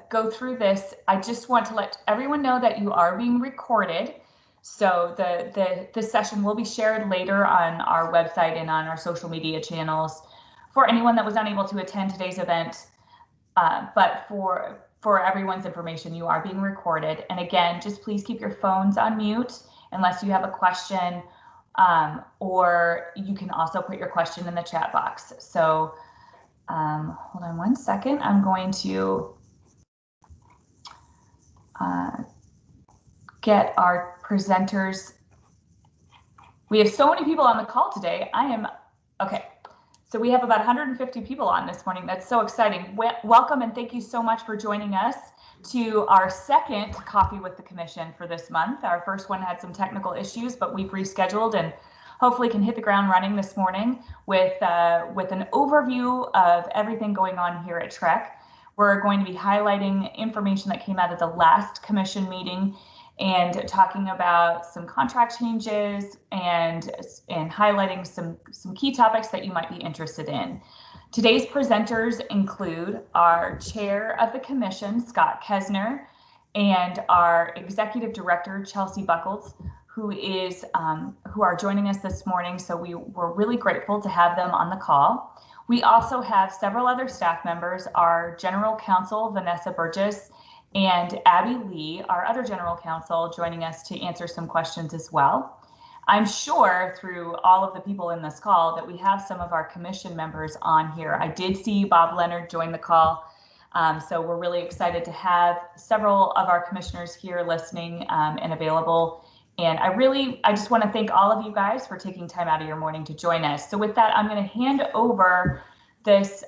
go through this, I just want to let everyone know that you are being recorded. So the session will be shared later on our website and on our social media channels for anyone that was unable to attend today's event. But for everyone's information, you are being recorded. And again, just please keep your phones on mute unless you have a question, or you can also put your question in the chat box. So hold on one second. I'm going to get our presenters. We have so many people on the call today. Okay. So we have about 150 people on this morning. That's so exciting. Welcome and thank you so much for joining us to our second Coffee with the Commission for this month. Our first one had some technical issues, but we've rescheduled and hopefully can hit the ground running this morning with an overview of everything going on here at TREC. We're going to be highlighting information that came out of the last commission meeting and talking about some contract changes and highlighting some key topics that you might be interested in. Today's presenters include our chair of the commission, Scott Kesner, and our executive director, Chelsea Buchholtz, who are joining us this morning. So we're really grateful to have them on the call. We also have several other staff members, our general counsel, Vanessa Burgess, and Abby Lee, our other general counsel, joining us to answer some questions as well. I'm sure through all of the people in this call that we have some of our commission members on here. I did see Bob Leonard join the call. So we're really excited to have several of our commissioners here listening and available. And I just want to thank all of you guys for taking time out of your morning to join us. So with that, I'm going to hand over this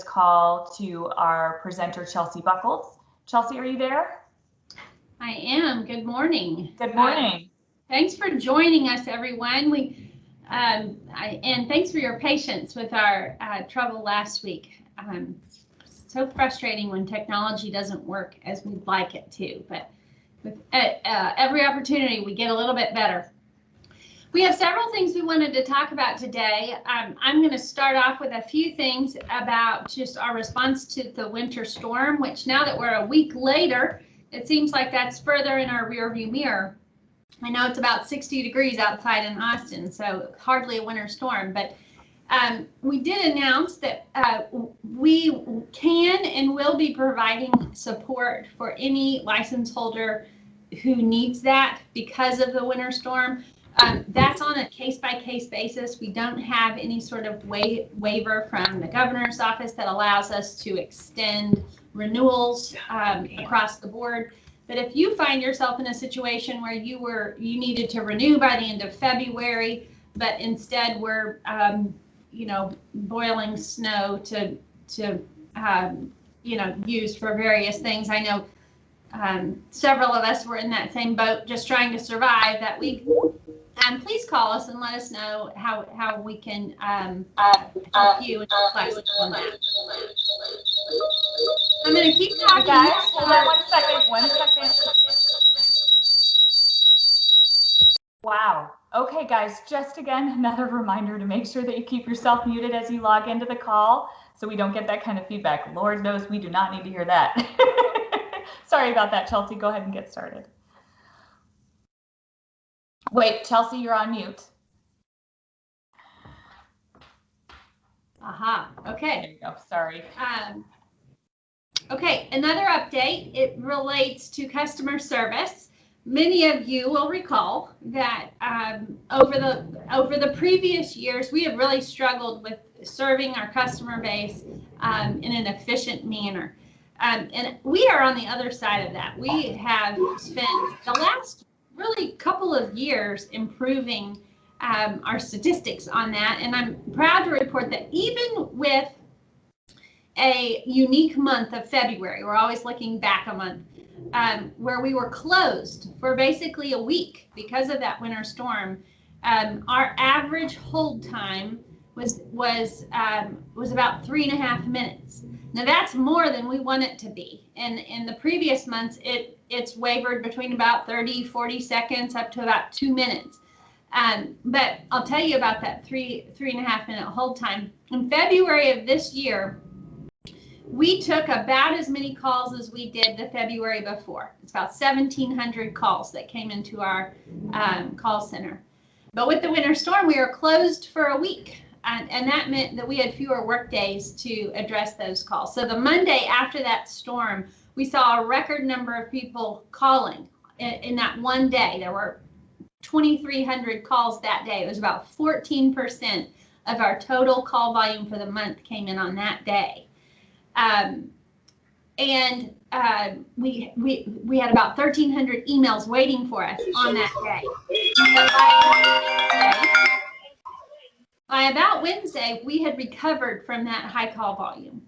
call to our presenter, Chelsea Buchholtz. Chelsea, are you there? I am. Good morning. Good morning. Thanks for joining us, everyone. And thanks for your patience with our trouble last week. So frustrating when technology doesn't work as we'd like it to, but with every opportunity, we get a little bit better. We have several things we wanted to talk about today. I'm going to start off with a few things about just our response to the winter storm, which now that we're a week later, it seems like that's further in our rearview mirror. I know it's about 60 degrees outside in Austin, so hardly a winter storm, but we did announce that we can and will be providing support for any license holder who needs that because of the winter storm. That's on a case-by-case basis. We don't have any sort of waiver from the governor's office that allows us to extend renewals across the board. But if you find yourself in a situation where you needed to renew by the end of February, but instead were boiling snow to use for various things. I know several of us were in that same boat, just trying to survive that week. Please call us and let us know how we can help you and be flexible on that. I'm going to keep talking. Guys, hold on one second. Wow. Okay, guys, just again, another reminder to make sure that you keep yourself muted as you log into the call so we don't get that kind of feedback. Lord knows we do not need to hear that. Sorry about that, Chelsea. Go ahead and get started. Wait, Chelsea, you're on mute. Aha, okay. There you go, sorry. Okay, another update. It relates to customer service. Many of you will recall that over the previous years, we have really struggled with serving our customer base in an efficient manner. And we are on the other side of that. We have spent the last really couple of years improving our statistics on that. And I'm proud to report that even with a unique month of February, we're always looking back a month, where we were closed for basically a week because of that winter storm, our average hold time was about 3.5 minutes. Now that's more than we want it to be. And in the previous months, it's wavered between about 30-40 seconds up to about 2 minutes. But I'll tell you about that 3.5 minute hold time. In February of this year, we took about as many calls as we did the February before. It's about 1,700 calls that came into our call center. But with the winter storm, we were closed for a week. And that meant that we had fewer work days to address those calls. So the Monday after that storm, we saw a record number of people calling in that one day. There were 2,300 calls that day. It was about 14% of our total call volume for the month came in on that day. We had about 1,300 emails waiting for us on that day. By about Wednesday, we had recovered from that high call volume.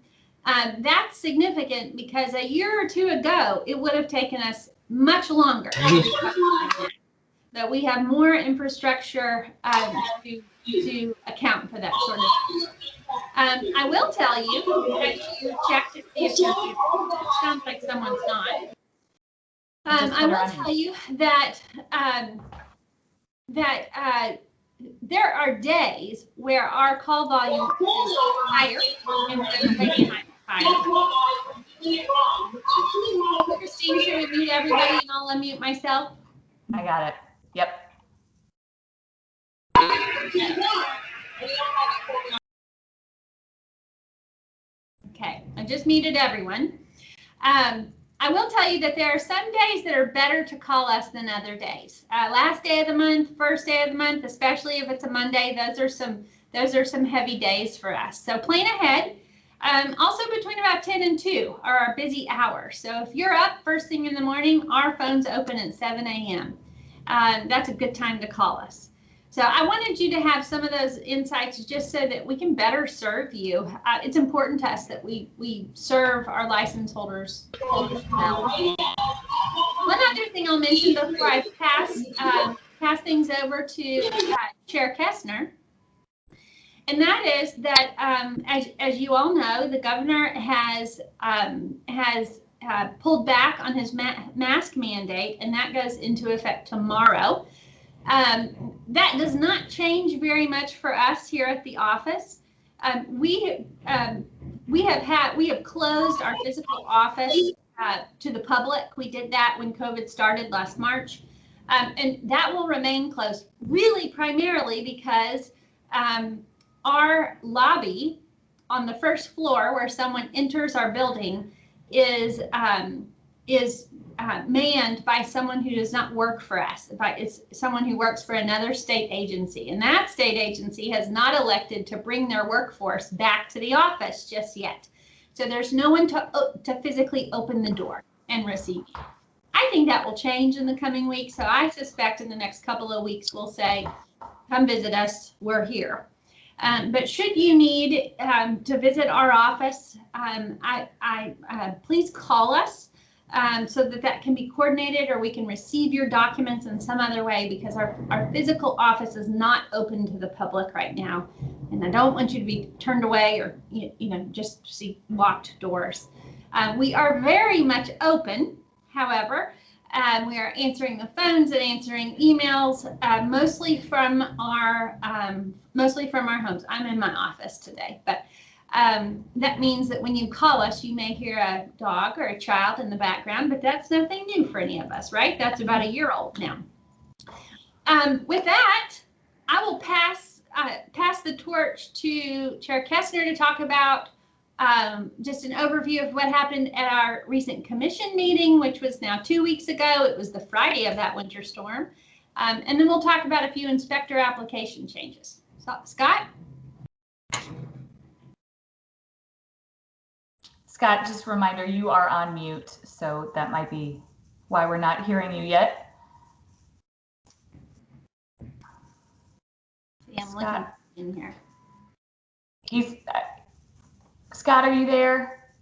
That's significant because a year or two ago, it would have taken us much longer to recover from that. But we have more infrastructure to account for that sort of thing. I will tell you, as you check to see if you're muted, it sounds like someone's not. I will tell you that there are days where our call volume is higher and higher. Christine, should we mute everybody and I'll unmute myself? I got it. Yep. Okay, I just muted everyone. I will tell you that there are some days that are better to call us than other days. Last day of the month, first day of the month, especially if it's a Monday, those are some heavy days for us. So plan ahead. Also between about 10 and 2 are our busy hours. So if you're up first thing in the morning, our phones open at 7 a.m. That's a good time to call us. So I wanted you to have some of those insights just so that we can better serve you. It's important to us that we serve our license holders well. One other thing I'll mention before I pass things over to Chair Kesner, and that is that as you all know, the governor has pulled back on his mask mandate, and that goes into effect tomorrow. That does not change very much for us here at the office. We have closed our physical office to the public. We did that when COVID started last March, and that will remain closed, really primarily because our lobby on the first floor, where someone enters our building, is manned by someone who does not work for us. It's someone who works for another state agency, and that state agency has not elected to bring their workforce back to the office just yet. So there's no one to physically open the door and receive you. I think that will change in the coming weeks. So I suspect in the next couple of weeks we'll say, come visit us, we're here. But should you need to visit our office, please call us. So that can be coordinated, or we can receive your documents in some other way, because our physical office is not open to the public right now. And I don't want you to be turned away or, just see locked doors. We are very much open, however. We are answering the phones and answering emails, mostly from our homes. I'm in my office today, but that means that when you call us, you may hear a dog or a child in the background, but that's nothing new for any of us, right? That's about a year old now. With that, I will pass the torch to Chair Kesner to talk about just an overview of what happened at our recent commission meeting, which was now 2 weeks ago. It was the Friday of that winter storm. And then we'll talk about a few inspector application changes. So, Scott? Scott, just a reminder, you are on mute, so that might be why we're not hearing you yet. See, I'm looking in here. Scott, are you there?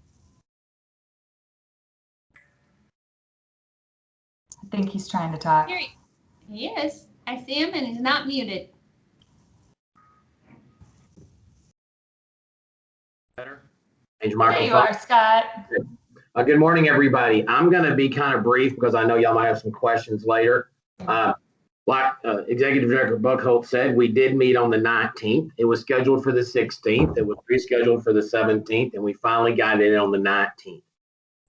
I think he's trying to talk. Here he is. I see him, and he's not muted. Better. There you are, Scott. Good morning, everybody. I'm going to be kind of brief because I know y'all might have some questions later. Like Executive Director Buchholtz said, we did meet on the 19th. It was scheduled for the 16th. It was rescheduled for the 17th, and we finally got it on the 19th.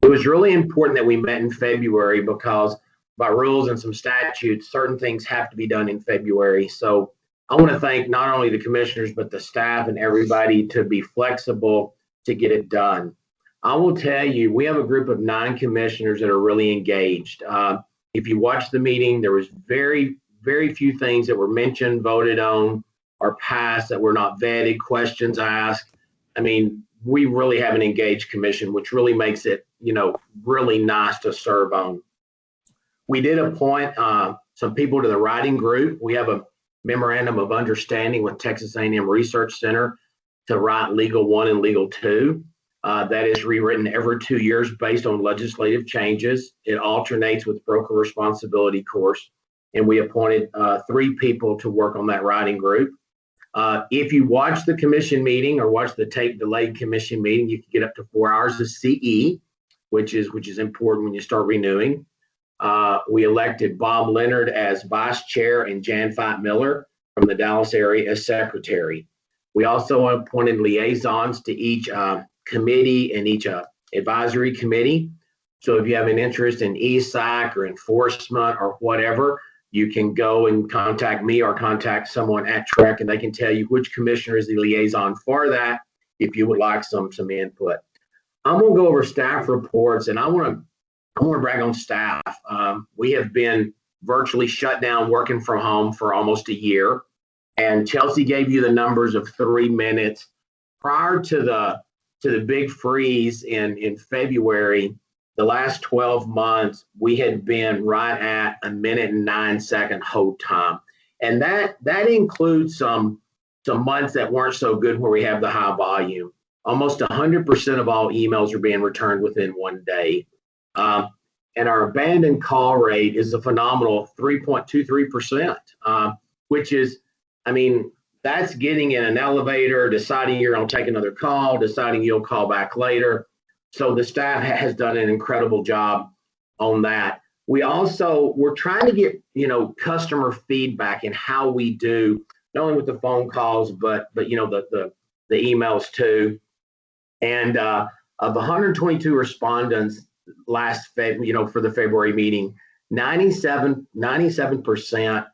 It was really important that we met in February because by rules and some statutes, certain things have to be done in February. So I want to thank not only the commissioners, but the staff and everybody to be flexible to get it done. I will tell you, we have a group of 9 commissioners that are really engaged. If you watch the meeting, there was very few things that were mentioned, voted on, or passed that were not vetted, questions asked. I mean, we really have an engaged commission, which really makes it, really nice to serve on. We did appoint some people to the writing group. We have a memorandum of understanding with Texas A&M Research Center to write Legal 1 and Legal 2. That is rewritten every 2 years based on legislative changes. It alternates with broker responsibility course. And we appointed 3 people to work on that writing group. If you watch the commission meeting or watch the tape delayed commission meeting, you can get up to 4 hours of CE, which is important when you start renewing. We elected Bob Leonard as vice chair and Jan Fight Miller from the Dallas area as secretary. We also appointed liaisons to each committee and each advisory committee. So if you have an interest in ESAC or enforcement or whatever, you can go and contact me or contact someone at TREC, and they can tell you which commissioner is the liaison for that if you would like some input. I'm going to go over staff reports, and I want to brag on staff. We have been virtually shut down working from home for almost a year, and Chelsea gave you the numbers of 3 minutes. Prior to the big freeze in February, the last 12 months, we had been right at 1 minute and 9 second hold time. And that includes some months that weren't so good where we have the high volume. Almost 100% of all emails are being returned within 1 day. And our abandoned call rate is a phenomenal 3.23%, which is, that's getting in an elevator, deciding you're going to take another call, deciding you'll call back later. So the staff has done an incredible job on that. We're trying to get, customer feedback in how we do, not only with the phone calls, but the emails too. And of 122 respondents last for the February meeting, 97%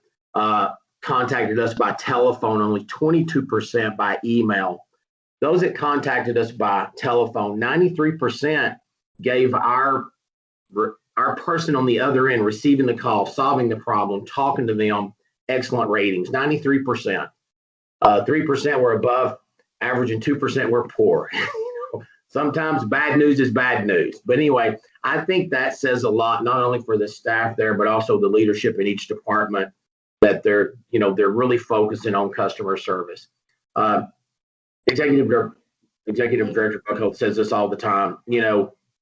contacted us by telephone, only 22% by email. Those that contacted us by telephone, 93% gave our person on the other end receiving the call, solving the problem, talking to them, excellent ratings, 93%. 3% were above average and 2% were poor. Sometimes bad news is bad news. But anyway, I think that says a lot, not only for the staff there, but also the leadership in each department, that they're really focusing on customer service. Executive Director Buchholtz says this all the time.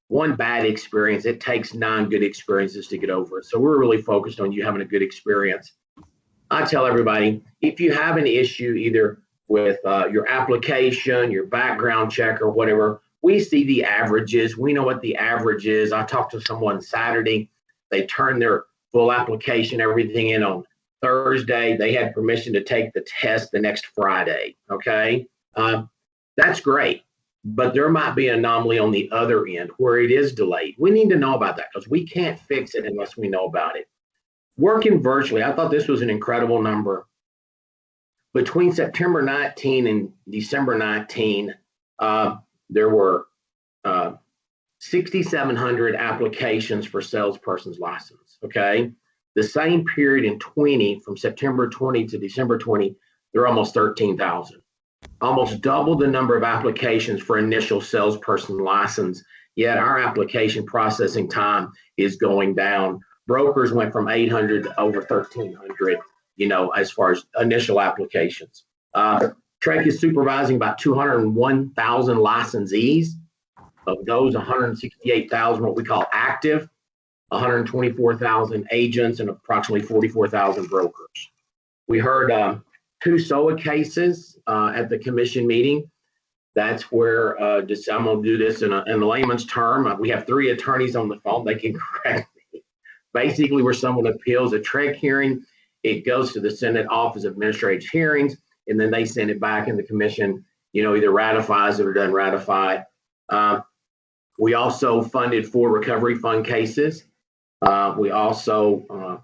One bad experience, it takes 9 good experiences to get over it. So we're really focused on you having a good experience. I tell everybody, if you have an issue either with your application, your background check, or whatever, we see the averages. We know what the average is. I talked to someone Saturday. They turned their full application, everything in on Thursday. They had permission to take the test the next Friday. Okay. That's great, but there might be an anomaly on the other end where it is delayed. We need to know about that because we can't fix it unless we know about it. Working virtually, I thought this was an incredible number. Between September 19 and December 19, there were 6,700 applications for salesperson's license. Okay. The same period in 20, from September 20 to December 20, there are almost 13,000. Almost double the number of applications for initial salesperson license, yet our application processing time is going down. Brokers went from 800 to over 1,300, as far as initial applications. TREC is supervising about 201,000 licensees. Of those, 168,000 what we call active, 124,000 agents, and approximately 44,000 brokers. We heard 2 SOA cases at the commission meeting. That's where, I'm going to do this in a layman's term. We have 3 attorneys on the phone. They can correct me. Basically, where someone appeals a TREC hearing it goes to the Senate Office of Administrative Hearings, and then they send it back, and the commission, either ratifies it or doesn't ratify it. We also funded 4 recovery fund cases. We also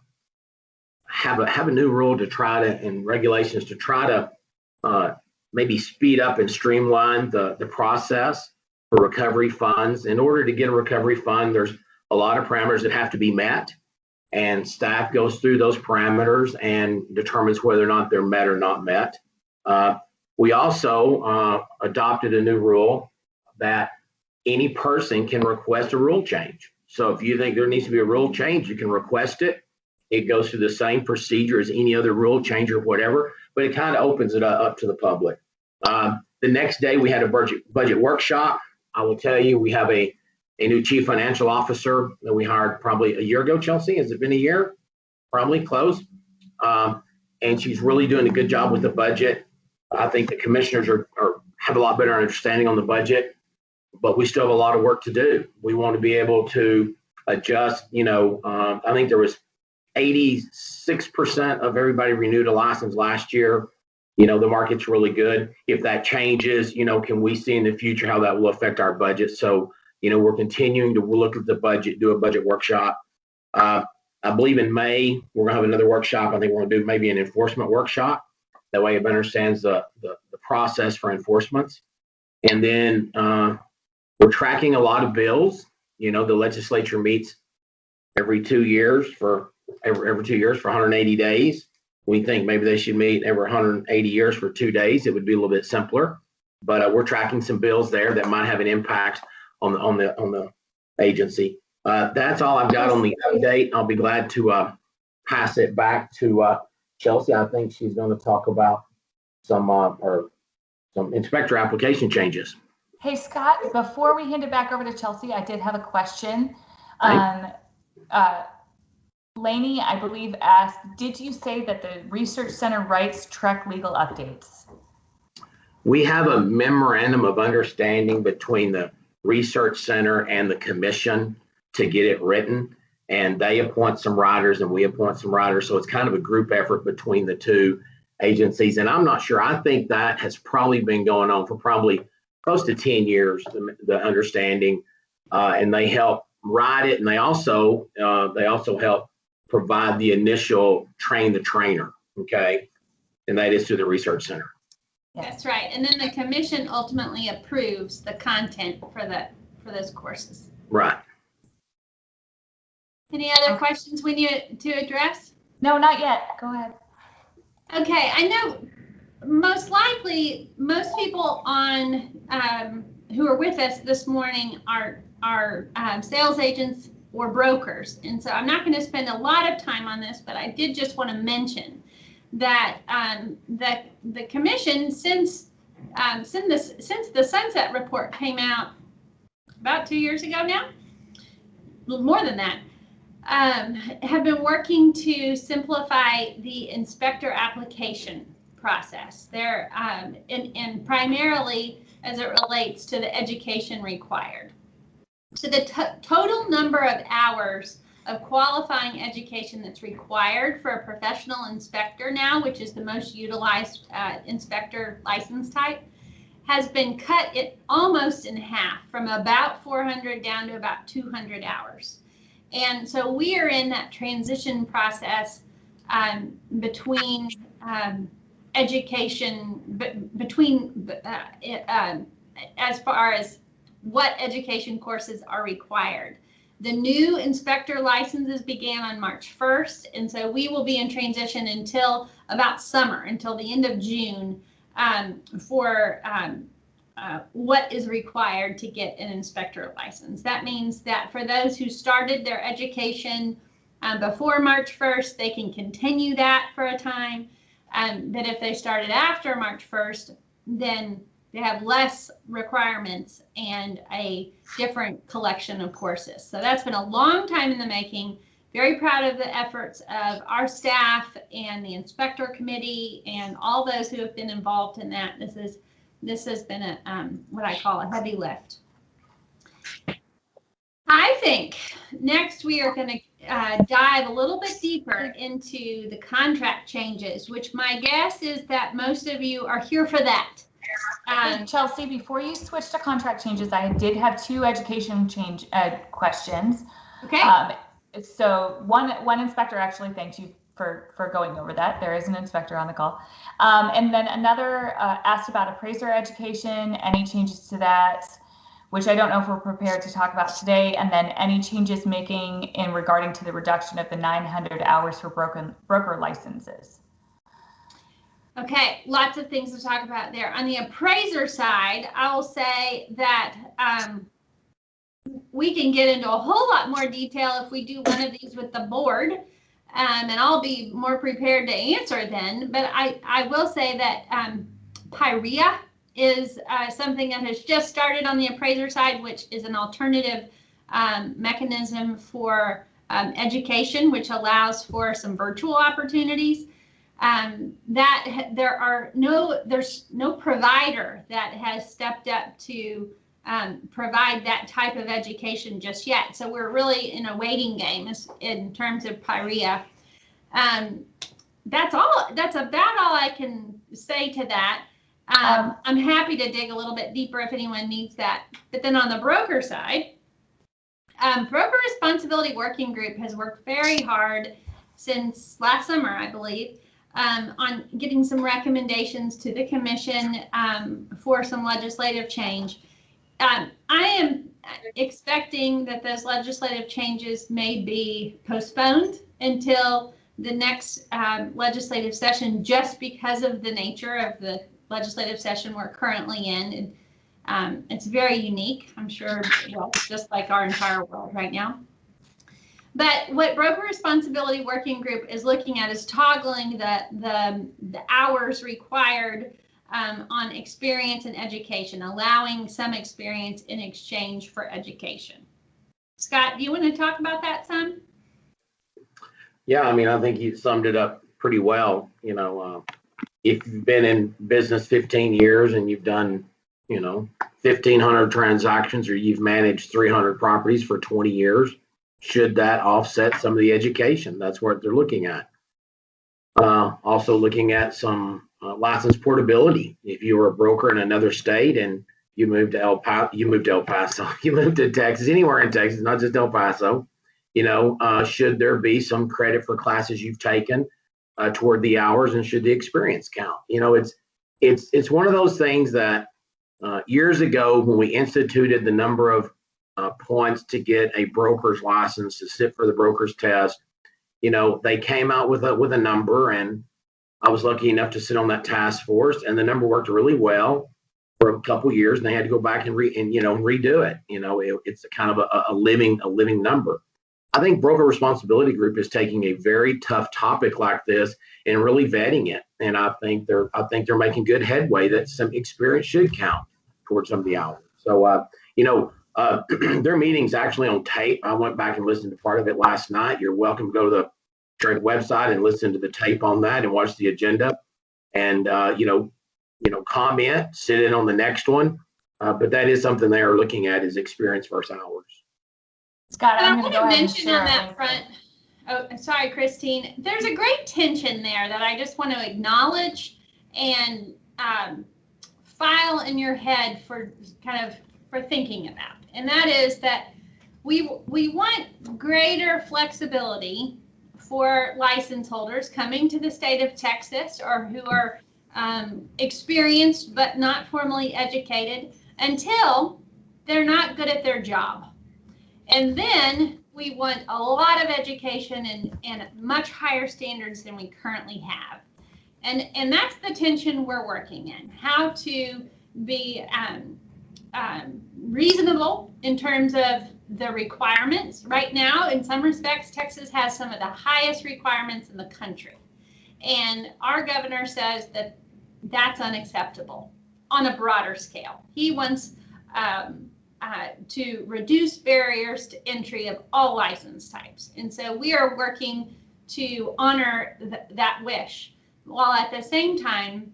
have a new rule to try to, and regulations to try to maybe speed up and streamline the process for recovery funds. In order to get a recovery fund, there's a lot of parameters that have to be met, and staff goes through those parameters and determines whether or not they're met or not met. We also adopted a new rule that any person can request a rule change. So if you think there needs to be a rule change, you can request it. It goes through the same procedure as any other rule change or whatever, but it kind of opens it up to the public. The next day we had a budget workshop. I will tell you, we have a new chief financial officer that we hired probably a year ago. Chelsea, has it been a year? Probably close. And she's really doing a good job with the budget. I think the commissioners have a lot better understanding on the budget, but we still have a lot of work to do. We want to be able to adjust. I think there was 86% of everybody renewed a license last year. The market's really good. If that changes, can we see in the future how that will affect our budget? So, we're continuing to look at the budget, do a budget workshop. I believe in May, we're gonna have another workshop. I think we're gonna do maybe an enforcement workshop. That way it understands the process for enforcements. And then we're tracking a lot of bills. The legislature meets every 2 years for 180 days. We think maybe they should meet every 180 years for 2 days. It would be a little bit simpler, but we're tracking some bills there that might have an impact on the agency. That's all I've got on the update. I'll be glad to pass it back to Chelsea. I think she's going to talk about some inspector application changes. Hey, Scott, before we hand it back over to Chelsea, I did have a question. Lainey, I believe, asked, did you say that the Research Center writes TREC legal updates? We have a memorandum of understanding between the Research Center and the commission to get it written, and they appoint some writers and we appoint some writers. So it's kind of a group effort between the two agencies. And I'm not sure, I think that has probably been going on for probably close to 10 years, the understanding, and they help write it. And they also help provide the initial train the trainer, okay? And that is to the Research Center. That's right. And then the commission ultimately approves the content for those courses. Right. Any other questions we need to address? No, not yet. Go ahead. Okay, I know most likely most people on who are with us this morning are sales agents or brokers, and so I'm not going to spend a lot of time on this, but I did just want to mention that the commission, since the Sunset Report came out about 2 years ago now, a little more than that, have been working to simplify the inspector application process. They're and primarily as it relates to the education required. So the total number of hours of qualifying education that's required for a professional inspector now, which is the most utilized inspector license type, has been cut almost in half, from about 400 down to about 200 hours. And so we are in that transition process between education, as far as what education courses are required. The new inspector licenses began on March 1st, and so we will be in transition until about summer, until the end of June, for what is required to get an inspector license. That means that for those who started their education before March 1st, they can continue that for a time. That if they started after March 1st, then they have less requirements and a different collection of courses. So that's been a long time in the making. Very proud of the efforts of our staff and the inspector committee and all those who have been involved in that. This has been a what I call a heavy lift. I think next we are going to dive a little bit deeper into the contract changes, which my guess is that most of you are here for that. Hey, Chelsea, before you switch to contract changes, I did have two education change questions. Okay. So one inspector actually thanked you for going over that. There is an inspector on the call. And then another asked about appraiser education, any changes to that, which I don't know if we're prepared to talk about today, and then any changes making in regarding to the reduction of the 900 hours for broker licenses. Okay, lots of things to talk about there. On the appraiser side, I will say that we can get into a whole lot more detail if we do one of these with the board, and I'll be more prepared to answer then. But I will say that PIREA is something that has just started on the appraiser side, which is an alternative mechanism for education, which allows for some virtual opportunities. There's no provider that has stepped up to provide that type of education just yet. So we're really in a waiting game in terms of PIREA. That's about all I can say to that. I'm happy to dig a little bit deeper if anyone needs that. But then on the broker side, Broker Responsibility Working Group has worked very hard since last summer, I believe, on getting some recommendations to the commission for some legislative change. I am expecting that those legislative changes may be postponed until the next legislative session, just because of the nature of the legislative session we're currently in. And it's very unique, I'm sure, well, just like our entire world right now. But what Broker Responsibility Working Group is looking at is toggling the hours required on experience and education, allowing some experience in exchange for education. Scott, do you want to talk about that some? Yeah, I mean, I think you summed it up pretty well. You know, if you've been in business 15 years and you've done, 1,500 transactions, or you've managed 300 properties for 20 years, should that offset some of the education? That's what they're looking at. Also looking at some license portability. If you were a broker in another state and you moved to El Paso, you moved to Texas, anywhere in Texas, not just El Paso, should there be some credit for classes you've taken toward the hours, and should the experience count? It's one of those things that years ago, when we instituted the number of points to get a broker's license to sit for the broker's test, they came out with a number, and I was lucky enough to sit on that task force, and the number worked really well for a couple years, and they had to go back and redo it. It's kind of a living number. I think Broker Responsibility Group is taking a very tough topic like this and really vetting it, and I think they're making good headway that some experience should count towards some of the hours. So their meeting's actually on tape. I went back and listened to part of it last night. You're welcome to go to the TREC website and listen to the tape on that and watch the agenda, and comment, sit in on the next one. But that is something they are looking at, is experience versus hours. Scott, I want to mention on that front. Oh, sorry, Christine. There's a great tension there that I just want to acknowledge and file in your head for thinking about, and that is that we want greater flexibility for license holders coming to the state of Texas, or who are experienced but not formally educated, until they're not good at their job. And then we want a lot of education and much higher standards than we currently have. And that's the tension we're working in, how to be reasonable in terms of the requirements. Right now, in some respects, Texas has some of the highest requirements in the country. And our governor says that that's unacceptable on a broader scale. He wants to reduce barriers to entry of all license types. And so we are working to honor that wish, while at the same time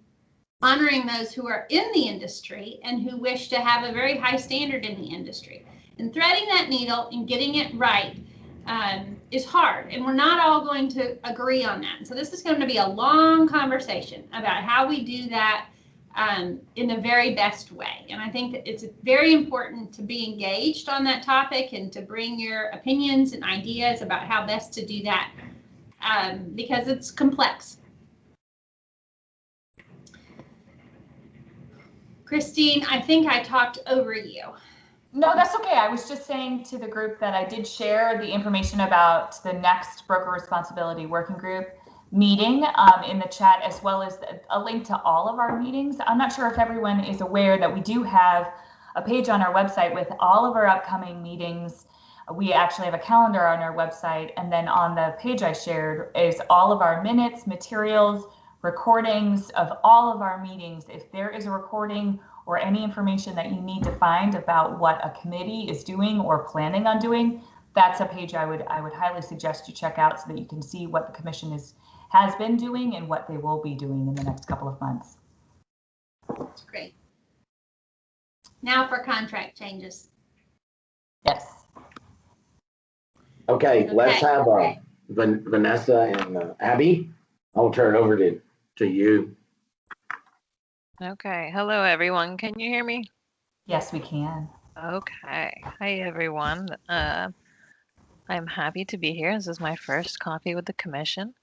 honoring those who are in the industry and who wish to have a very high standard in the industry. And threading that needle and getting it right is hard, and we're not all going to agree on that. So this is going to be a long conversation about how we do that in the very best way. And I think that it's very important to be engaged on that topic and to bring your opinions and ideas about how best to do that because it's complex. Christine, I think I talked over you. No, that's okay. I was just saying to the group that I did share the information about the next broker responsibility working group meeting in the chat, as well as a link to all of our meetings. I'm not sure if everyone is aware that we do have a page on our website with all of our upcoming meetings. We actually have a calendar on our website, and then on the page I shared is all of our minutes, materials, recordings of all of our meetings. If there is a recording or any information that you need to find about what a committee is doing or planning on doing, that's a page I would highly suggest you check out so that you can see what the commission has been doing and what they will be doing in the next couple of months. That's great. Now for contract changes. Yes. Okay, let's have Vanessa and Abby. I'll turn it over to you. Okay. Hello, everyone. Can you hear me? Yes, we can. Okay. Hi, everyone. I'm happy to be here. This is my first coffee with the commission.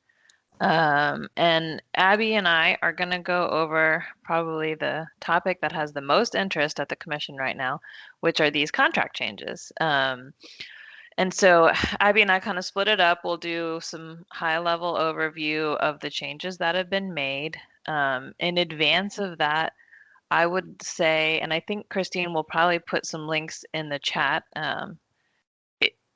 And Abby and I are going to go over probably the topic that has the most interest at the commission right now, which are these contract changes. And so Abby and I kind of split it up. We'll do some high-level overview of the changes that have been made. In advance of that, I would say, and I think Christine will probably put some links in the chat.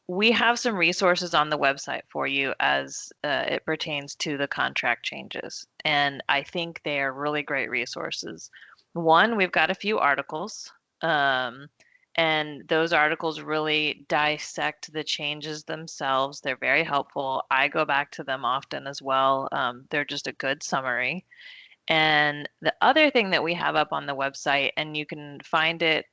We have some resources on the website for you as it pertains to the contract changes. And I think they are really great resources. One, we've got a few articles. And those articles really dissect the changes themselves. They're very helpful. I go back to them often as well. They're just a good summary. And the other thing that we have up on the website, and you can find it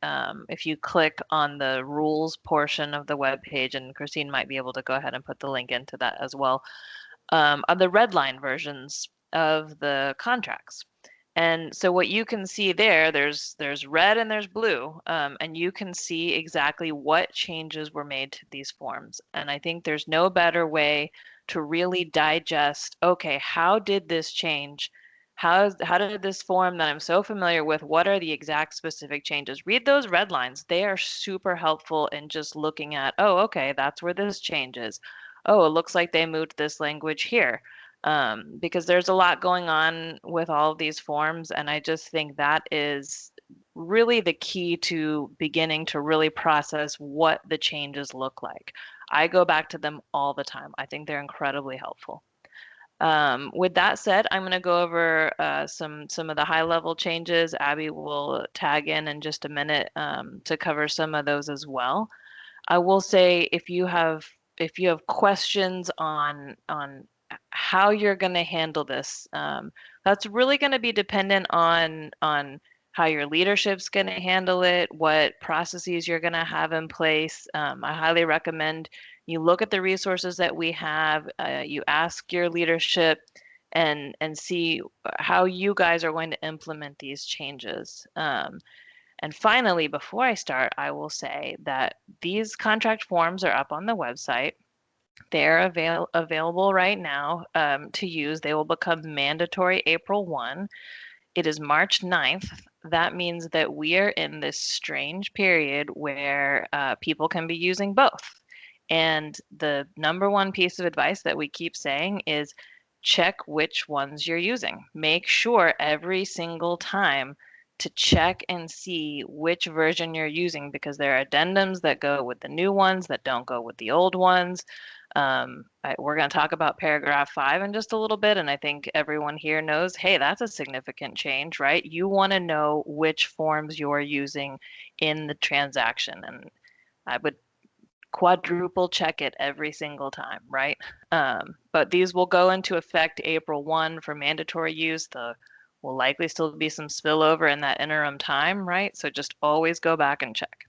if you click on the rules portion of the web page, and Christine might be able to go ahead and put the link into that as well, are the red line versions of the contracts. And so what you can see there's red and there's blue, and you can see exactly what changes were made to these forms. And I think there's no better way to really digest, okay, how did this change? How did this form that I'm so familiar with, what are the exact specific changes? Read those red lines. They are super helpful in just looking at, oh, okay, that's where this changes. Oh, it looks like they moved this language here. Because there's a lot going on with all of these forms, and I just think that is really the key to beginning to really process what the changes look like. I go back to them all the time. I think they're incredibly helpful. With that said, I'm going to go over some of the high-level changes. Abby will tag in just a minute to cover some of those as well. I will say if you have questions on how you're going to handle this, that's really going to be dependent on how your leadership's going to handle it, what processes you're going to have in place. I highly recommend you look at the resources that we have, you ask your leadership and see how you guys are going to implement these changes. And finally, before I start, I will say that these contract forms are up on the website. They're available right now to use. They will become mandatory April 1. It is March 9th. That means that we are in this strange period where people can be using both. And the number one piece of advice that we keep saying is check which ones you're using. Make sure every single time to check and see which version you're using, because there are addendums that go with the new ones that don't go with the old ones. We're going to talk about paragraph 5 in just a little bit, and I think everyone here knows, hey, that's a significant change, right? You want to know which forms you're using in the transaction, and I would quadruple check it every single time, right? But these will go into effect April 1 for mandatory use. There will likely still be some spillover in that interim time, right? So just always go back and check.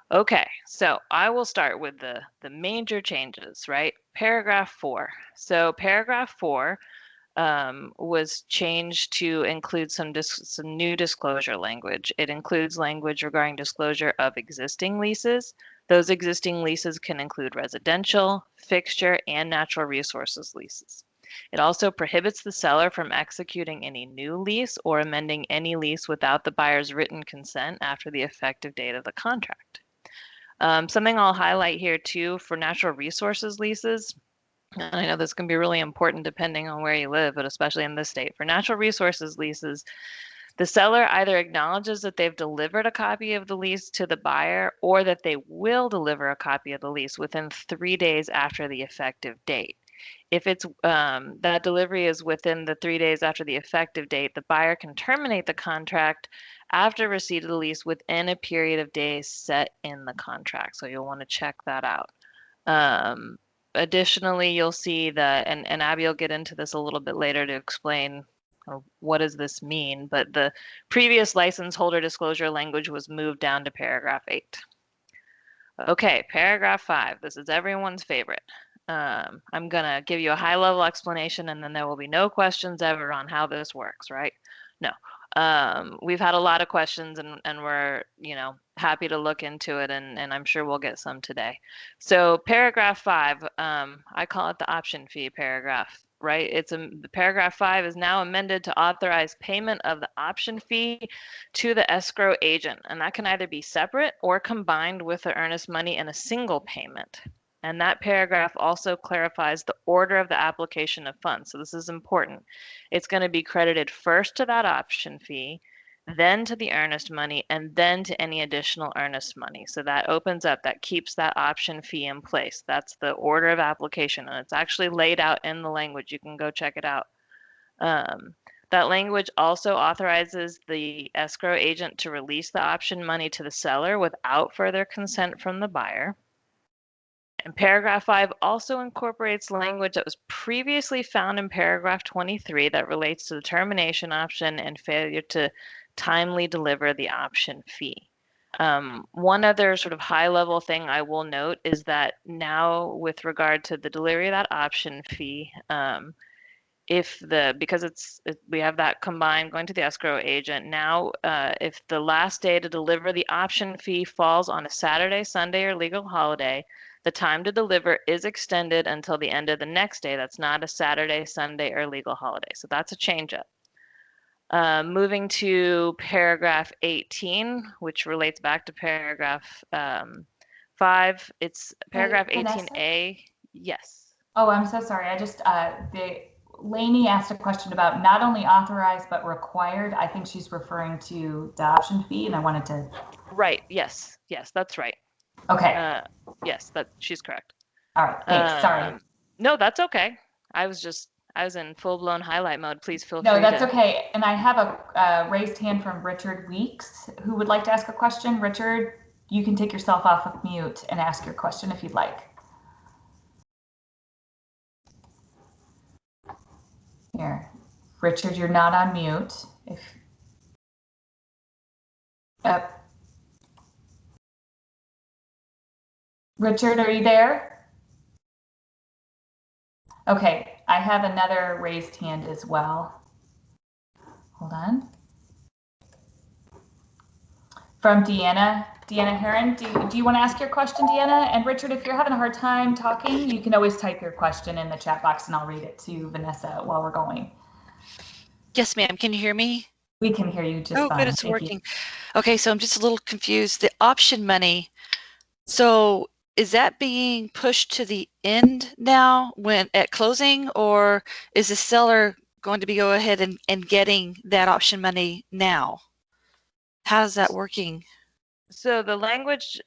Okay, so I will start with the major changes, right? Paragraph 4. So paragraph 4 was changed to include some new disclosure language. It includes language regarding disclosure of existing leases. Those existing leases can include residential, fixture, and natural resources leases. It also prohibits the seller from executing any new lease or amending any lease without the buyer's written consent after the effective date of the contract. Something I'll highlight here too for natural resources leases, and I know this can be really important depending on where you live, but especially in this state. For natural resources leases, the seller either acknowledges that they've delivered a copy of the lease to the buyer or that they will deliver a copy of the lease within 3 days after the effective date. If it's that delivery is within the 3 days after the effective date, the buyer can terminate the contract after receipt of the lease within a period of days set in the contract. So you'll want to check that out. Additionally, you'll see that, and Abby will get into this a little bit later to explain what does this mean, but the previous license holder disclosure language was moved down to paragraph 8. Okay, paragraph 5. This is everyone's favorite. I'm going to give you a high-level explanation, and then there will be no questions ever on how this works, right? No. We've had a lot of questions, and we're, happy to look into it, and I'm sure we'll get some today. So paragraph 5, I call it the option fee paragraph, right? The paragraph 5 is now amended to authorize payment of the option fee to the escrow agent, and that can either be separate or combined with the earnest money in a single payment. And that paragraph also clarifies the order of the application of funds. So this is important. It's going to be credited first to that option fee, then to the earnest money, and then to any additional earnest money. So that opens up, that keeps that option fee in place. That's the order of application, and it's actually laid out in the language. You can go check it out. That language also authorizes the escrow agent to release the option money to the seller without further consent from the buyer. And paragraph 5 also incorporates language that was previously found in paragraph 23 that relates to the termination option and failure to timely deliver the option fee. One other sort of high-level thing I will note is that now with regard to the delivery of that option fee, because we have that combined going to the escrow agent now, if the last day to deliver the option fee falls on a Saturday, Sunday, or legal holiday, the time to deliver is extended until the end of the next day. That's not a Saturday, Sunday, or legal holiday. So that's a change up. Moving to paragraph 18, which relates back to paragraph 5. It's paragraph 18A. Yes. Oh, I'm so sorry. I just, Lainey asked a question about not only authorized, but required. I think she's referring to the option fee, and I wanted to. Right. Yes. Yes, that's right. Okay. Yes, she's correct. All right. Thanks. Sorry. No, that's okay. I was in full-blown highlight mode. Please feel free. No, that's okay. And I have a raised hand from Richard Weeks who would like to ask a question. Richard, you can take yourself off of mute and ask your question if you'd like. Here, Richard, you're not on mute. Richard, are you there? Okay, I have another raised hand as well. Hold on. From Deanna Heron. Do you want to ask your question, Deanna? And Richard, if you're having a hard time talking, you can always type your question in the chat box and I'll read it to Vanessa while we're going. Yes, ma'am. Can you hear me? We can hear you just fine. Oh, good. It's working. Okay, so I'm just a little confused. The option money. So is that being pushed to the end now when at closing, or is the seller going to go ahead and getting that option money now? How's that working? So the language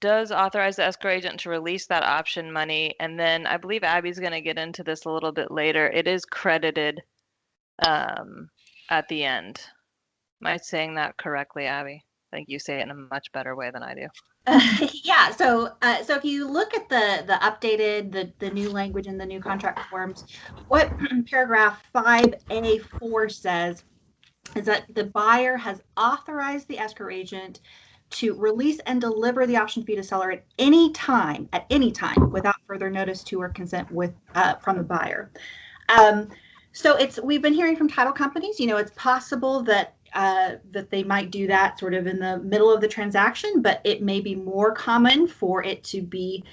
does authorize the escrow agent to release that option money, and then I believe Abby's going to get into this a little bit later. It is credited at the end. Am I saying that correctly, Abby? I think you say it in a much better way than I do. Yeah. So if you look at the updated, the new language in the new contract forms, what paragraph 5A4 says is that the buyer has authorized the escrow agent to release and deliver the option fee to seller at any time, without further notice to or consent from the buyer. So we've been hearing from title companies, it's possible that they might do that sort of in the middle of the transaction, but it may be more common for it to be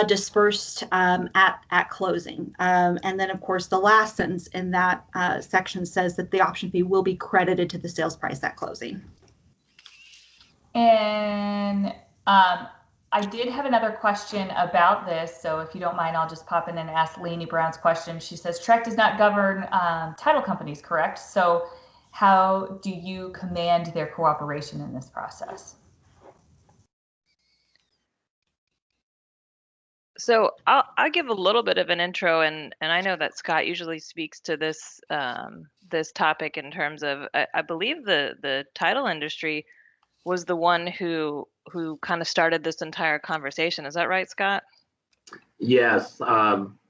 dispersed at closing. And then, of course, the last sentence in that section says that the option fee will be credited to the sales price at closing. And I did have another question about this, so if you don't mind, I'll just pop in and ask Lainey Brown's question. She says, TREC does not govern title companies, correct? So how do you command their cooperation in this process? So I'll give a little bit of an intro, and I know that Scott usually speaks to this this topic in terms of I believe the title industry was the one who kind of started this entire conversation. Is that right, Scott? Yes.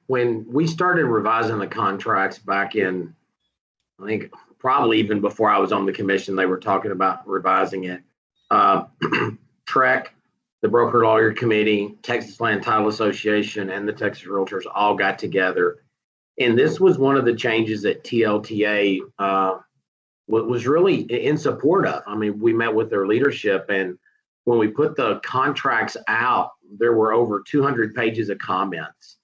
When we started revising the contracts back in, I think probably even before I was on the commission, they were talking about revising it. TREC, the Broker Lawyer Committee, Texas Land Title Association, and the Texas Realtors all got together. And this was one of the changes that TLTA was really in support of. I mean, we met with their leadership, and when we put the contracts out, there were over 200 pages of comments.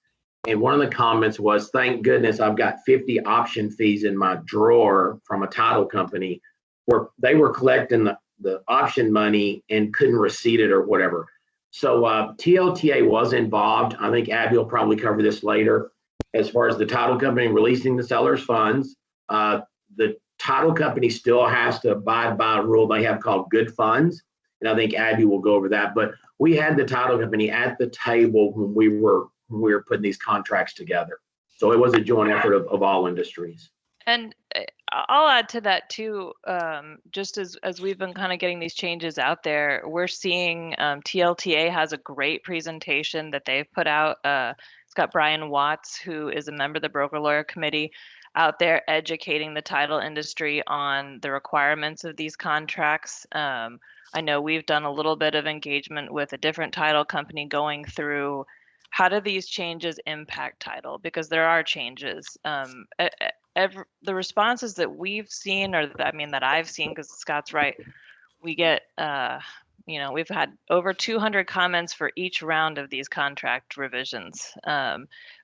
And one of the comments was, thank goodness I've got 50 option fees in my drawer from a title company where they were collecting the option money and couldn't receipt it or whatever. So TLTA was involved. I think Abby will probably cover this later. As far as the title company releasing the seller's funds, the title company still has to abide by a rule they have called good funds. And I think Abby will go over that. But we had the title company at the table when we were putting these contracts together. So it was a joint effort of all industries. And I'll add to that too, just as we've been kind of getting these changes out there, we're seeing TLTA has a great presentation that they've put out. It's got Brian Watts, who is a member of the Broker Lawyer Committee, out there educating the title industry on the requirements of these contracts. I know we've done a little bit of engagement with a different title company going through how do these changes impact title, because there are changes. The responses that we've seen, or that I've seen, because Scott's right, we get we've had over 200 comments for each round of these contract revisions.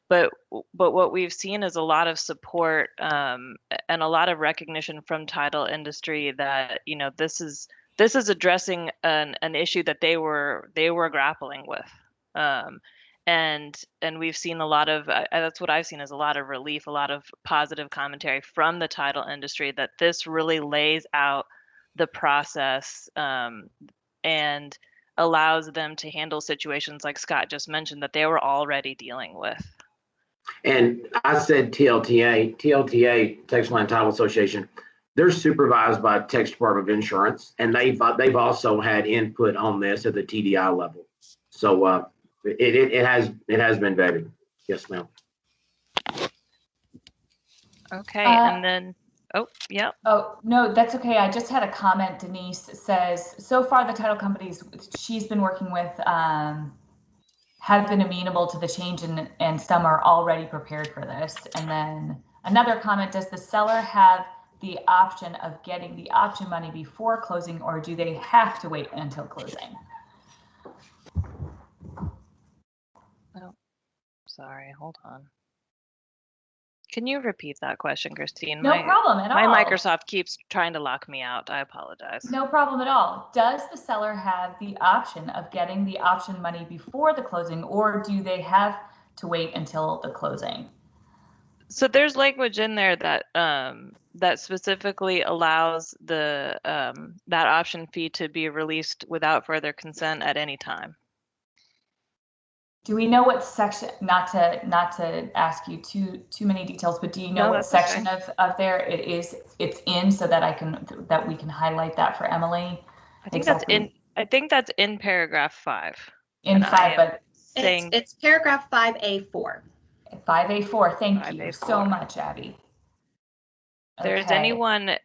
But what we've seen is a lot of support and a lot of recognition from title industry that this is addressing an issue that they were grappling with. And we've seen a lot of that's what I've seen is a lot of relief, a lot of positive commentary from the title industry that this really lays out the process and allows them to handle situations like Scott just mentioned that they were already dealing with. And I said TLTA, Texas Land Title Association, they're supervised by Texas Department of Insurance, and they've also had input on this at the TDI level. So it has been vetted. Yes, ma'am. Okay, and then yeah. Oh, no, that's okay. I just had a comment. Denise says, so far the title companies she's been working with have been amenable to the change and some are already prepared for this. And then another comment, does the seller have the option of getting the option money before closing, or do they have to wait until closing? Oh, sorry, hold on. Can you repeat that question, Christine? No problem at all. My Microsoft keeps trying to lock me out. I apologize. No problem at all. Does the seller have the option of getting the option money before the closing, or do they have to wait until the closing? So there's language in there that that specifically allows the that option fee to be released without further consent at any time. Do we know what section? Not to ask you too many details, but do you know what section of there it's in, so that we can highlight that for Emily? I think that's in paragraph 5. In 5, but it's paragraph 5A4. 5A4. Thank you 5A4. so much, Abby. If there's Okay. anyone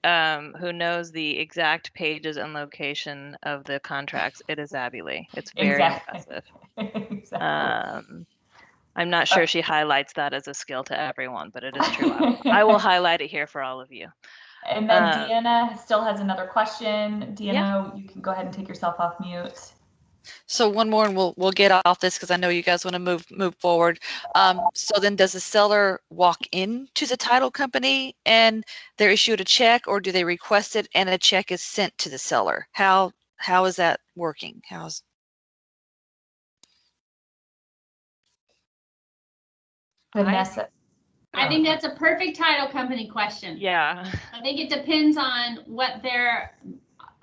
who knows the exact pages and location of the contracts, it is Abby Lee. It's very impressive. Exactly. I'm not sure she highlights that as a skill to everyone, but it is true. I will highlight it here for all of you. And then Deanna still has another question. Deanna, Yeah. you can go ahead and take yourself off mute. So one more, and we'll get off this because I know you guys want to move forward. So then, does the seller walk into the title company and they're issued a check, or do they request it and a check is sent to the seller? How is that working? Vanessa. I think that's a perfect title company question. Yeah. I think it depends on what their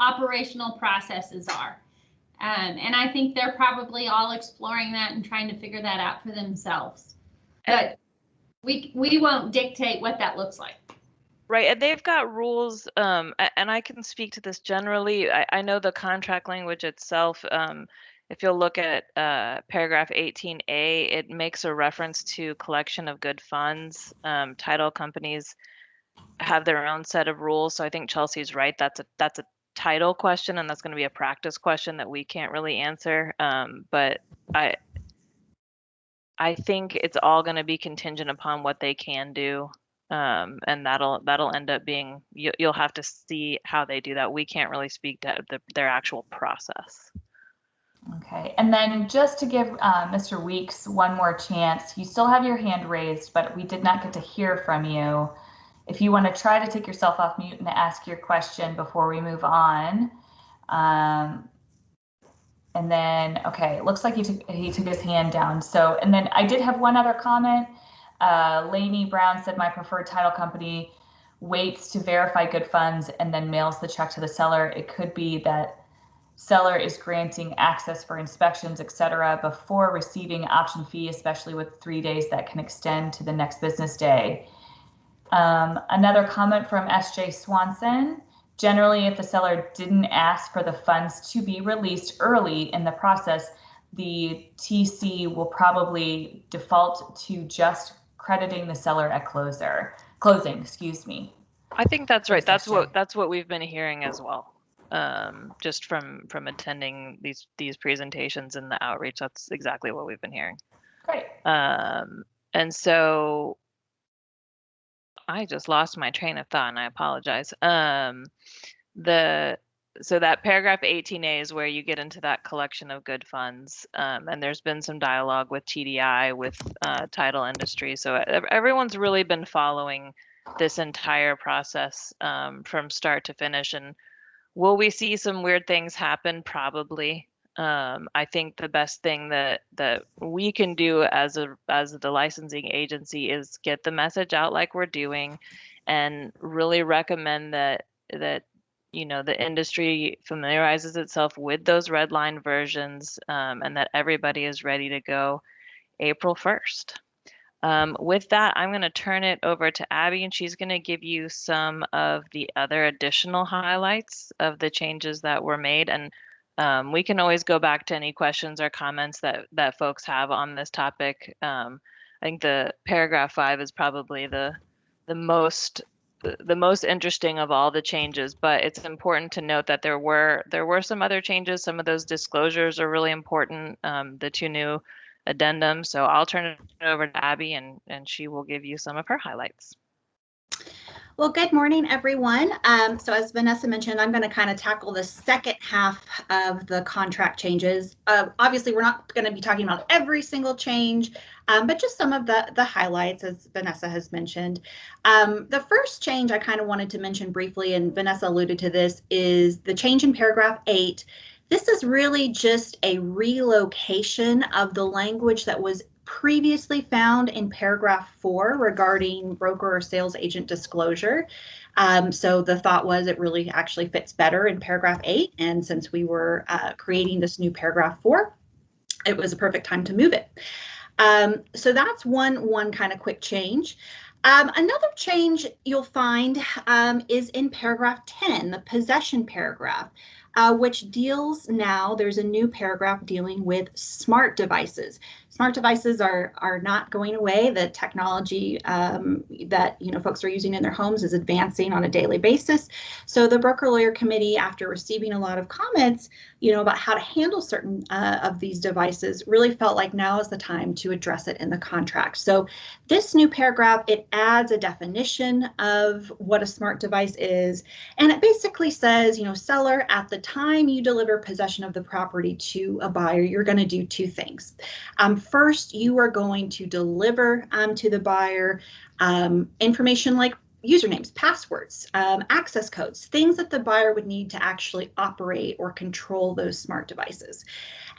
operational processes are. And I think they're probably all exploring that and trying to figure that out for themselves. But we won't dictate what that looks like. Right, and they've got rules, and I can speak to this generally. I know the contract language itself, if you'll look at paragraph 18A, it makes a reference to collection of good funds. Title companies have their own set of rules, so I think Chelsea's right. That's a title question, and that's going to be a practice question that we can't really answer. But I think it's all going to be contingent upon what they can do. And that'll end up being, you'll have to see how they do that. We can't really speak to their actual process. Okay, and then just to give Mr. Weeks one more chance, you still have your hand raised, but we did not get to hear from you. If you want to try to take yourself off mute and ask your question before we move on. And then, okay, it looks like he took his hand down. So, and then I did have one other comment. Lainey Brown said, my preferred title company waits to verify good funds and then mails the check to the seller. It could be that seller is granting access for inspections, etc., before receiving option fee, especially with 3 days that can extend to the next business day. Another comment from SJ Swanson. Generally, if the seller didn't ask for the funds to be released early in the process, the TC will probably default to just crediting the seller at closing. Excuse me. I think that's right. That's what we've been hearing as well. Just from attending these presentations and the outreach, that's exactly what we've been hearing. Great. And so I just lost my train of thought, and I apologize. So that paragraph 18A is where you get into that collection of good funds, and there's been some dialogue with TDI, with title industry. So everyone's really been following this entire process from start to finish. And will we see some weird things happen? Probably. I think the best thing that we can do as the licensing agency is get the message out like we're doing, and really recommend that the industry familiarizes itself with those red line versions, and that everybody is ready to go April 1st. With that, I'm going to turn it over to Abby, and she's going to give you some of the other additional highlights of the changes that were made. And we can always go back to any questions or comments that folks have on this topic. I think the paragraph 5 is probably the most interesting of all the changes, but it's important to note that there were some other changes. Some of those disclosures are really important. The 2 new addendums. So I'll turn it over to Abby, and she will give you some of her highlights. Well, good morning, everyone. So as Vanessa mentioned, I'm going to kind of tackle the second half of the contract changes. Obviously, we're not going to be talking about every single change, but just some of the highlights, as Vanessa has mentioned. The first change I kind of wanted to mention briefly, and Vanessa alluded to this, is the change in paragraph 8. This is really just a relocation of the language that was previously found in paragraph 4 regarding broker or sales agent disclosure. So the thought was it really actually fits better in paragraph 8. And since we were creating this new paragraph 4, it was a perfect time to move it. So that's one kind of quick change. Another change you'll find is in paragraph 10, the possession paragraph, which deals now, there's a new paragraph dealing with smart devices. Smart devices are not going away. The technology that folks are using in their homes is advancing on a daily basis. So the Broker Lawyer Committee, after receiving a lot of comments, about how to handle certain of these devices, really felt like now is the time to address it in the contract. So this new paragraph, it adds a definition of what a smart device is, and it basically says, seller, at the time you deliver possession of the property to a buyer, you're going to do two things. First, you are going to deliver to the buyer information like usernames, passwords, access codes, things that the buyer would need to actually operate or control those smart devices.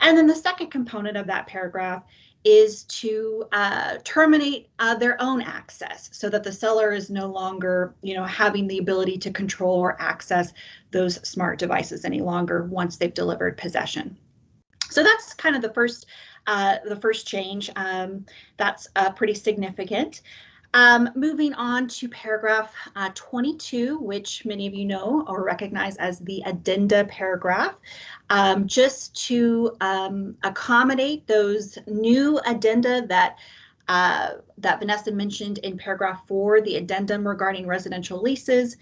And then the second component of that paragraph is to terminate their own access so that the seller is no longer, having the ability to control or access those smart devices any longer once they've delivered possession. So that's kind of the first change. That's pretty significant. Moving on to paragraph 22, which many of you know or recognize as the addenda paragraph, just to accommodate those new addenda that Vanessa mentioned in paragraph 4, the addendum regarding residential leases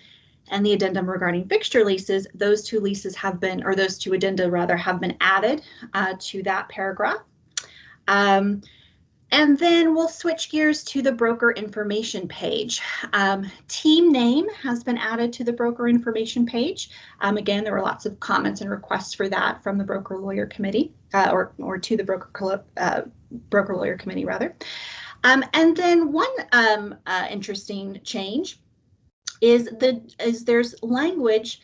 and the addendum regarding fixture leases. Those two leases have been, or those two addenda rather, have been added to that paragraph. And then we'll switch gears to the broker information page. Team name has been added to the broker information page. Again, there were lots of comments and requests for that from the Broker Lawyer Committee, or to the Broker Lawyer Committee rather. And then one interesting change is there's language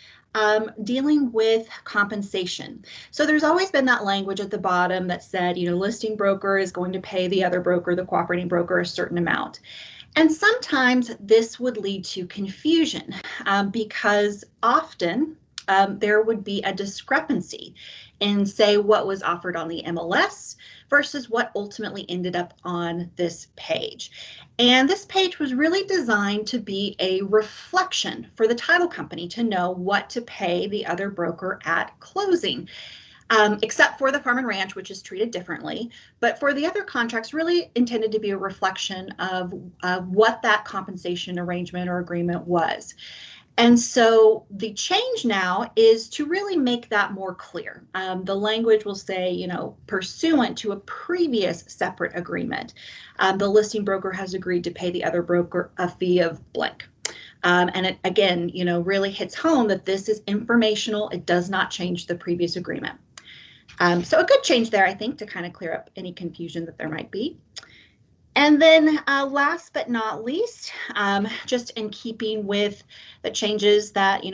dealing with compensation. So there's always been that language at the bottom that said, listing broker is going to pay the other broker, the cooperating broker, a certain amount. And sometimes this would lead to confusion because often there would be a discrepancy in, say, what was offered on the MLS versus what ultimately ended up on this page. And this page was really designed to be a reflection for the title company to know what to pay the other broker at closing, except for the farm and ranch, which is treated differently. But for the other contracts, really intended to be a reflection of what that compensation arrangement or agreement was. And so the change now is to really make that more clear. The language will say, pursuant to a previous separate agreement, the listing broker has agreed to pay the other broker a fee of blank. And it, again, really hits home that this is informational. It does not change the previous agreement. So a good change there, I think, to kind of clear up any confusion that there might be. And then last but not least, just in keeping with the changes that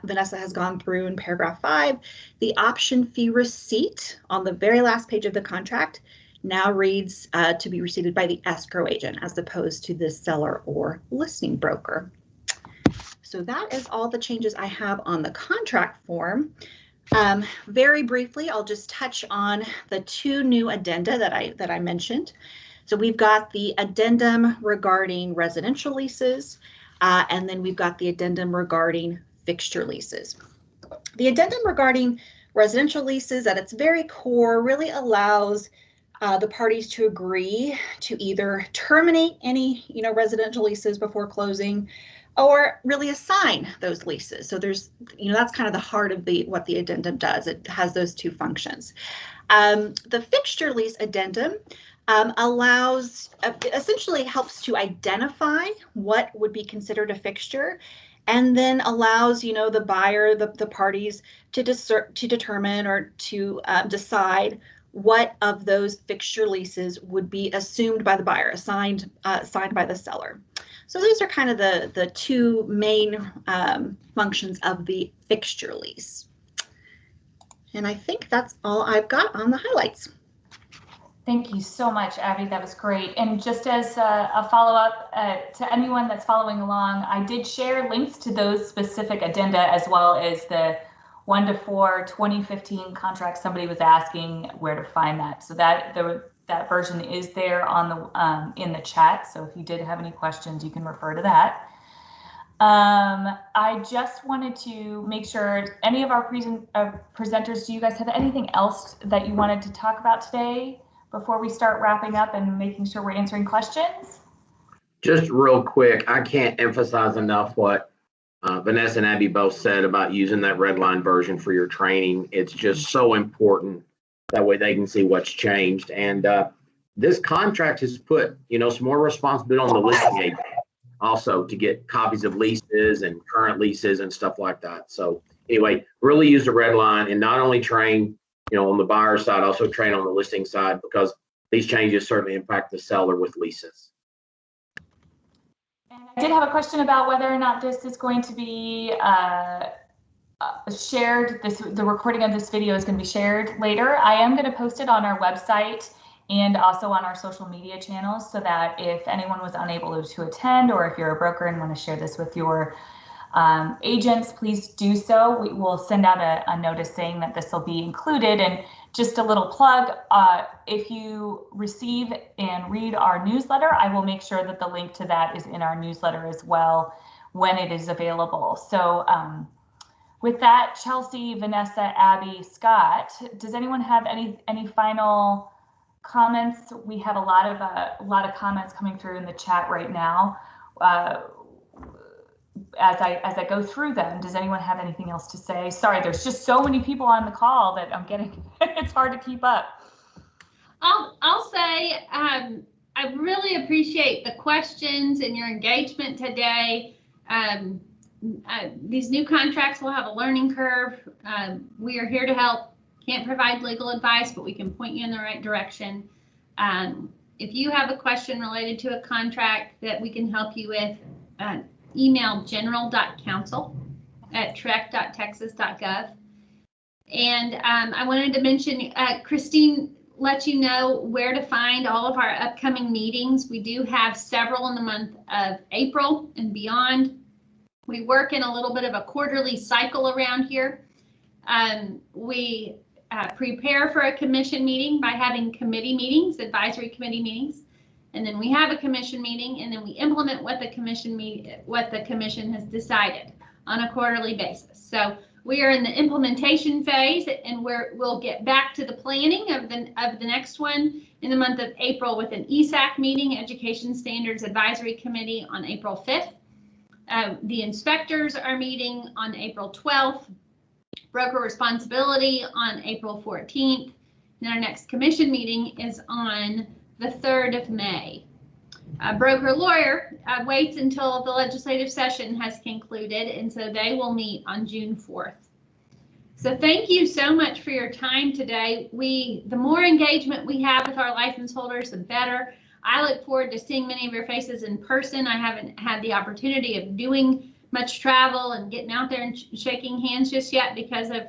Vanessa has gone through in paragraph 5, the option fee receipt on the very last page of the contract now reads to be received by the escrow agent as opposed to the seller or listing broker. So that is all the changes I have on the contract form. Very briefly, I'll just touch on the two new addenda that I mentioned. So we've got the addendum regarding residential leases, and then we've got the addendum regarding fixture leases. The addendum regarding residential leases at its very core really allows the parties to agree to either terminate any residential leases before closing or really assign those leases. So there's, that's kind of the heart of what the addendum does. It has those two functions. The fixture lease addendum allows, essentially helps to identify what would be considered a fixture, and then allows, the buyer, the parties to determine or to decide what of those fixture leases would be assumed by the buyer, assigned by the seller. So these are kind of the two main functions of the fixture lease. And I think that's all I've got on the highlights. Thank you so much, Abby. That was great. And just as a follow-up to anyone that's following along, I did share links to those specific addenda as well as the 1 to 4 2015 contract. Somebody was asking where to find that. So that version is there on the in the chat. So if you did have any questions, you can refer to that. I just wanted to make sure any of our presenters, do you guys have anything else that you wanted to talk about today? before we start wrapping up and making sure we're answering questions? Just real quick, I can't emphasize enough what Vanessa and Abby both said about using that red line version for your training. It's just so important. That way they can see what's changed. And this contract has put, some more responsibility on the listing agent also to get copies of leases and current leases and stuff like that. So anyway, really use the red line and not only train, on the buyer side, also train on the listing side, because these changes certainly impact the seller with leases. And I did have a question about whether or not this is going to be shared. The recording of this video is going to be shared later. I am going to post it on our website and also on our social media channels, so that if anyone was unable to attend, or if you're a broker and want to share this with your agents, please do so. We will send out a notice saying that this will be included. And just a little plug, if you receive and read our newsletter, I will make sure that the link to that is in our newsletter as well when it is available. So with that, Chelsea, Vanessa, Abby, Scott, does anyone have any final comments? We have a lot of comments coming through in the chat right now. As I go through them, does anyone have anything else to say? Sorry, there's just so many people on the call that I'm getting, it's hard to keep up. I'll say I really appreciate the questions and your engagement today. These new contracts will have a learning curve. We are here to help. Can't provide legal advice, but we can point you in the right direction. If you have a question related to a contract that we can help you with, email general.counsel@trec.texas.gov. And I wanted to mention, Christine let you know where to find all of our upcoming meetings. We do have several in the month of April and beyond. We work in a little bit of a quarterly cycle around here. We prepare for a commission meeting by having committee meetings, advisory committee meetings. And then we have a commission meeting, and then we implement what the commission has decided on a quarterly basis. So we are in the implementation phase, and we'll get back to the planning of the next one in the month of April with an ESAC meeting, Education Standards Advisory Committee, on April 5th. The inspectors are meeting on April 12th. Broker responsibility on April 14th. And our next commission meeting is on the 3rd of May. Broker lawyer waits until the legislative session has concluded, and so they will meet on June 4th. So thank you so much for your time today. The more engagement we have with our license holders, the better. I look forward to seeing many of your faces in person. I haven't had the opportunity of doing much travel and getting out there and shaking hands just yet because of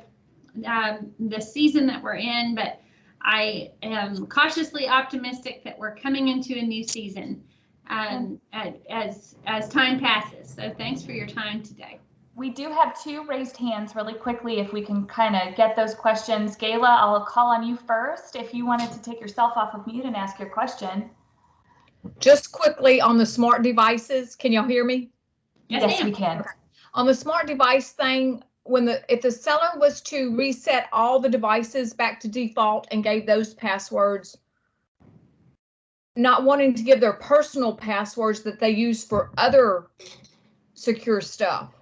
the season that we're in, but I am cautiously optimistic that we're coming into a new season as time passes. So thanks for your time today. We do have 2 raised hands really quickly, if we can kind of get those questions. Gayla, I'll call on you first if you wanted to take yourself off of mute and ask your question. Just quickly on the smart devices, can y'all hear me? Yes, we can. Okay. On the smart device thing, if the seller was to reset all the devices back to default and gave those passwords, not wanting to give their personal passwords that they use for other secure stuff,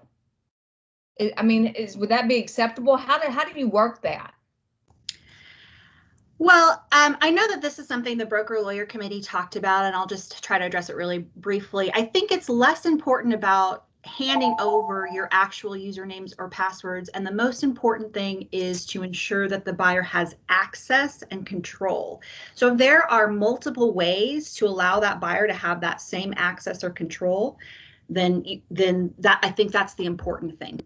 would that be acceptable? How do you work that? Well, I know that this is something the broker lawyer committee talked about, and I'll just try to address it really briefly. I think it's less important about handing over your actual usernames or passwords, and the most important thing is to ensure that the buyer has access and control. So if there are multiple ways to allow that buyer to have that same access or control, then that, I think that's the important thing.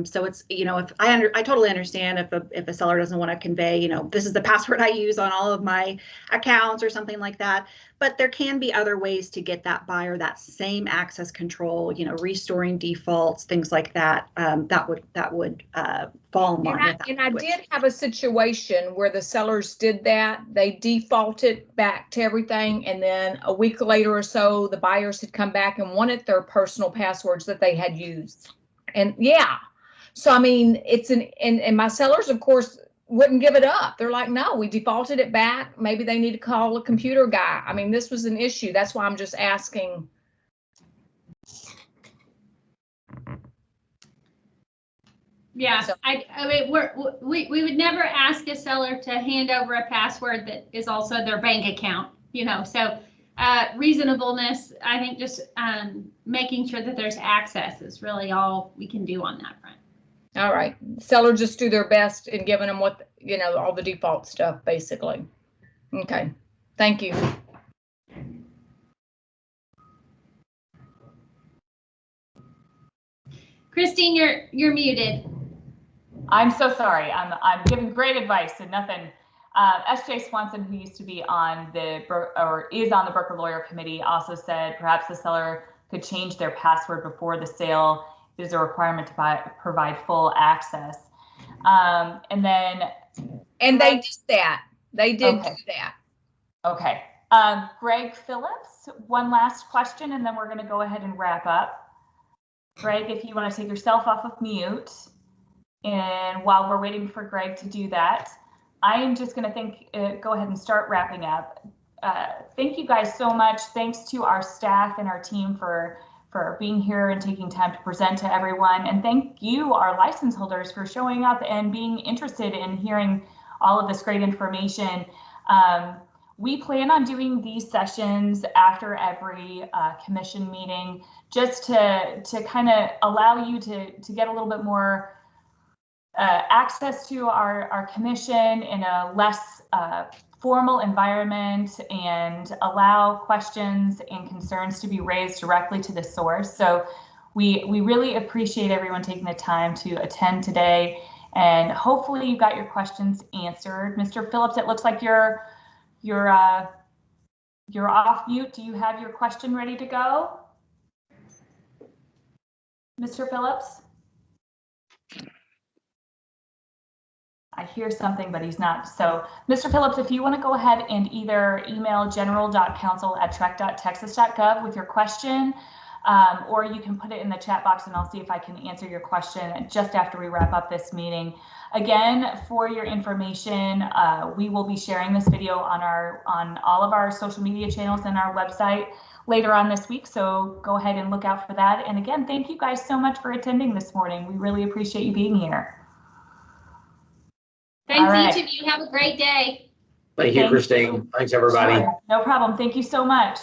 So it's, if I totally understand if a seller doesn't want to convey, this is the password I use on all of my accounts or something like that. But there can be other ways to get that buyer that same access control, restoring defaults, things like that. That would fall in line with that. And I did have a situation where the sellers did that. They defaulted back to everything, and then a week later or so, the buyers had come back and wanted their personal passwords that they had used. And yeah, so it's and my sellers, of course, wouldn't give it up. They're like, no, we defaulted it back. Maybe they need to call a computer guy. I mean, this was an issue. That's why I'm just asking. Yeah, So- I mean, we would never ask a seller to hand over a password that is also their bank account, you know, so reasonableness, I think just making sure that there's access is really all we can do on that front. All right. Seller just do their best in giving them what, you know, all the default stuff, basically. Okay. Thank you. Christine, you're muted. I'm so sorry. I'm giving great advice and nothing. S.J. Swanson, who used to be on is on the broker lawyer committee, also said perhaps the seller could change their password before the sale. There's a requirement to provide full access. And they did that. They did Okay. do that. Okay. Greg Phillips, one last question, and then we're going to go ahead and wrap up. Greg, if you want to take yourself off of mute. And while we're waiting for Greg to do that, I am just going to go ahead and start wrapping up. Thank you guys so much. Thanks to our staff and our team for being here and taking time to present to everyone. And thank you, our license holders, for showing up and being interested in hearing all of this great information. We plan on doing these sessions after every commission meeting, just to kind of allow you to get a little bit more access to our commission in a less formal environment, and allow questions and concerns to be raised directly to the source. So we really appreciate everyone taking the time to attend today, and hopefully you got your questions answered. Mr. Phillips, it looks like you're off mute. Do you have your question ready to go? Mr. Phillips? I hear something, but he's not. So, Mr. Phillips, if you want to go ahead and either email general.counsel@trec.texas.gov with your question, or you can put it in the chat box and I'll see if I can answer your question just after we wrap up this meeting. Again, for your information, we will be sharing this video on all of our social media channels and our website later on this week. So go ahead and look out for that. And again, thank you guys so much for attending this morning. We really appreciate you being here. Thanks, each of you. Have a great day. Thank you, Christine. Thanks, everybody. Sure. No problem. Thank you so much.